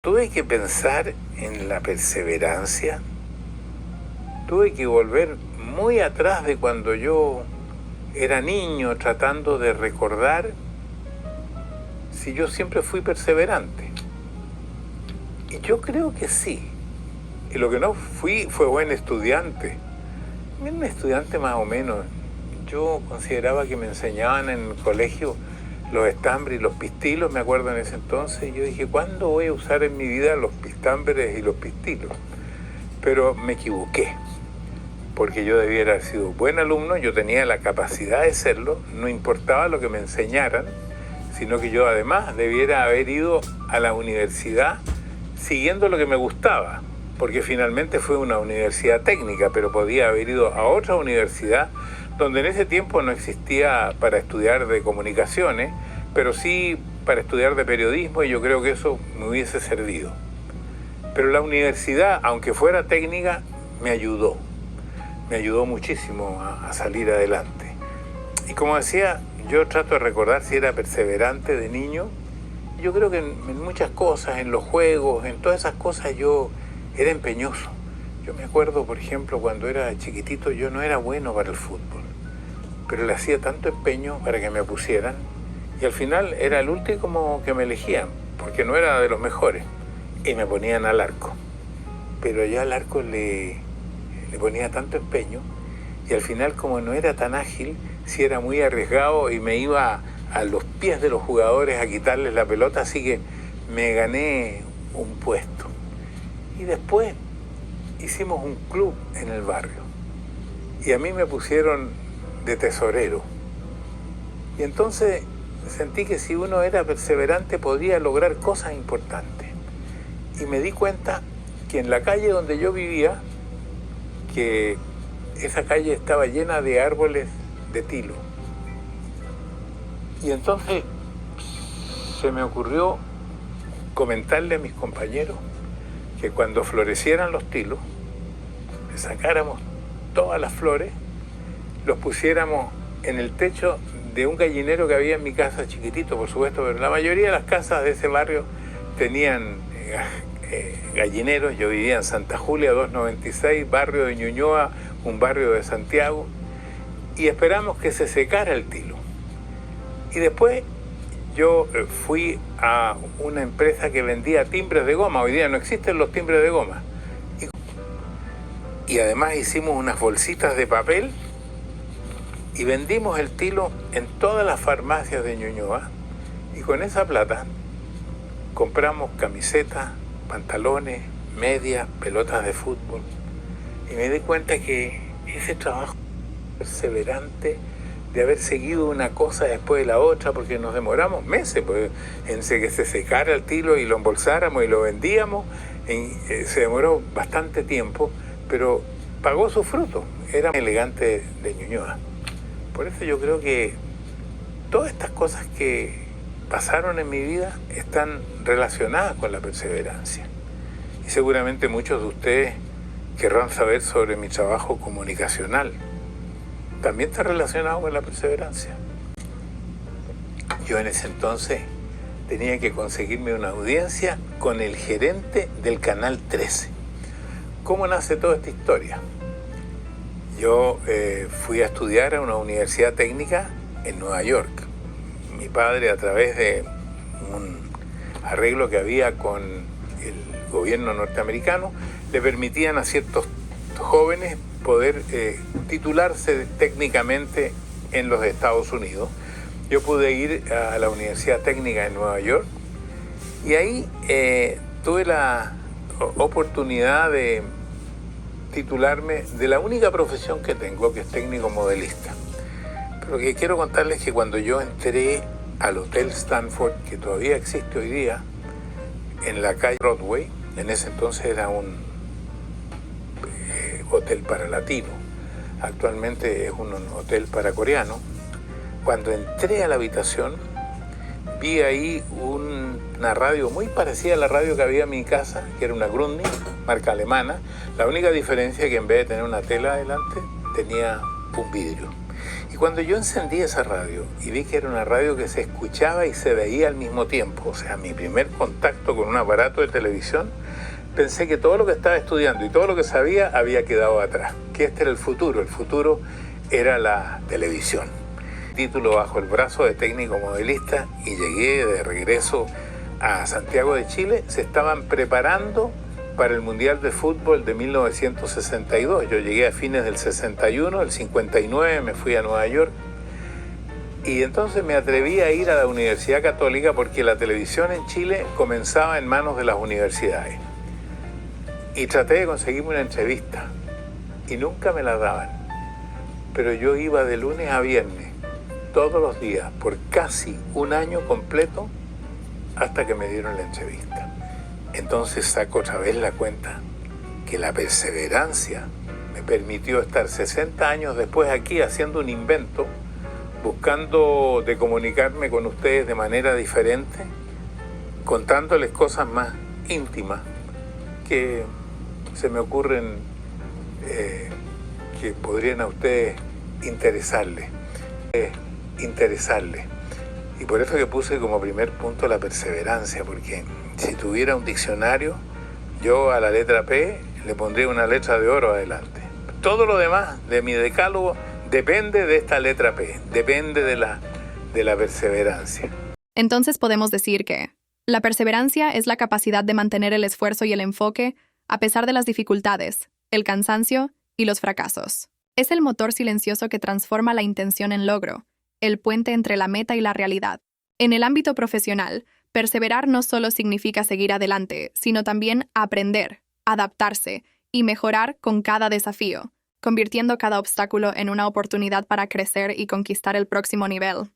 Tuve que pensar en la perseverancia, tuve que volver muy atrás de cuando yo era niño, tratando de recordar si yo siempre fui perseverante. Y yo creo que sí. Y lo que no fui fue buen estudiante. Un estudiante más o menos. Yo consideraba que me enseñaban en el colegio los estambres y los pistilos, me acuerdo en ese entonces. Yo dije, ¿cuándo voy a usar en mi vida los pistambres y los pistilos? Pero me equivoqué, porque yo debiera haber sido buen alumno, yo tenía la capacidad de serlo, no importaba lo que me enseñaran, sino que yo además debiera haber ido a la universidad siguiendo lo que me gustaba, porque finalmente fue una universidad técnica, pero podía haber ido a otra universidad donde en ese tiempo no existía para estudiar de comunicaciones, pero sí para estudiar de periodismo, y yo creo que eso me hubiese servido. Pero la universidad, aunque fuera técnica, me ayudó muchísimo a salir adelante. Y como decía, yo trato de recordar si era perseverante de niño. Yo creo que en muchas cosas, en los juegos, en todas esas cosas yo era empeñoso. Yo me acuerdo, por ejemplo, cuando era chiquitito yo no era bueno para el fútbol, pero le hacía tanto empeño para que me pusieran, y al final era el último que me elegían, porque no era de los mejores, y me ponían al arco. Pero yo al arco le ponía tanto empeño, y al final, como no era tan ágil, sí era muy arriesgado y me iba a los pies de los jugadores a quitarles la pelota, así que me gané un puesto. Y después hicimos un club en el barrio y a mí me pusieron de tesorero. Y entonces sentí que si uno era perseverante podía lograr cosas importantes. Y me di cuenta que en la calle donde yo vivía, que esa calle estaba llena de árboles de tilo. Y entonces se me ocurrió comentarle a mis compañeros que cuando florecieran los tilos, le sacáramos todas las flores, los pusiéramos en el techo de un gallinero que había en mi casa, chiquitito por supuesto, pero la mayoría de las casas de ese barrio tenían gallineros. Yo vivía en Santa Julia 296, barrio de Ñuñoa, un barrio de Santiago, y esperamos que se secara el tilo. Y después yo fui a una empresa que vendía timbres de goma. Hoy día no existen los timbres de goma. Y además hicimos unas bolsitas de papel y vendimos el tilo en todas las farmacias de Ñuñoa. Y con esa plata compramos camisetas, pantalones, medias, pelotas de fútbol. Y me di cuenta que ese trabajo perseverante de haber seguido una cosa después de la otra, porque nos demoramos meses pues, en que se secara el tilo y lo embolsáramos y lo vendíamos, se demoró bastante tiempo, pero pagó su fruto. Era elegante de Ñuñoa. Por eso yo creo que todas estas cosas que pasaron en mi vida están relacionadas con la perseverancia. Y seguramente muchos de ustedes querrán saber sobre mi trabajo comunicacional. También está relacionado con la perseverancia. Yo en ese entonces tenía que conseguirme una audiencia con el gerente del Canal 13. ¿Cómo nace toda esta historia? Yo fui a estudiar a una universidad técnica en Nueva York. Mi padre, a través de un arreglo que había con el gobierno norteamericano, le permitían a ciertos jóvenes poder titularse técnicamente en los Estados Unidos. Yo pude ir a la Universidad Técnica de Nueva York y ahí tuve la oportunidad de titularme de la única profesión que tengo, que es técnico modelista. Pero lo que quiero contarles es que cuando yo entré al Hotel Stanford, que todavía existe hoy día, en la calle Broadway, en ese entonces era un hotel para latinos, actualmente es un hotel para coreanos. Cuando entré a la habitación vi ahí una radio muy parecida a la radio que había en mi casa, que era una Grundig, marca alemana. La única diferencia es que en vez de tener una tela adelante tenía un vidrio. Y cuando yo encendí esa radio y vi que era una radio que se escuchaba y se veía al mismo tiempo, o sea, mi primer contacto con un aparato de televisión, pensé que todo lo que estaba estudiando y todo lo que sabía había quedado atrás, que este era el futuro era la televisión. Título bajo el brazo de técnico modelista y llegué de regreso a Santiago de Chile. Se estaban preparando para el Mundial de Fútbol de 1962. Yo llegué a fines del 61, el 59 me fui a Nueva York y entonces me atreví a ir a la Universidad Católica porque la televisión en Chile comenzaba en manos de las universidades. Y traté de conseguirme una entrevista y nunca me la daban. Pero yo iba de lunes a viernes, todos los días, por casi un año completo, hasta que me dieron la entrevista. Entonces saco otra vez la cuenta que la perseverancia me permitió estar 60 años después aquí haciendo un invento, buscando de comunicarme con ustedes de manera diferente, contándoles cosas más íntimas que se me ocurren que podrían a ustedes interesarles. Y por eso que puse como primer punto la perseverancia, porque si tuviera un diccionario, yo a la letra P le pondría una letra de oro adelante. Todo lo demás de mi decálogo depende de esta letra P, depende de la perseverancia. Entonces podemos decir que la perseverancia es la capacidad de mantener el esfuerzo y el enfoque a pesar de las dificultades, el cansancio y los fracasos. Es el motor silencioso que transforma la intención en logro, el puente entre la meta y la realidad. En el ámbito profesional, perseverar no solo significa seguir adelante, sino también aprender, adaptarse y mejorar con cada desafío, convirtiendo cada obstáculo en una oportunidad para crecer y conquistar el próximo nivel.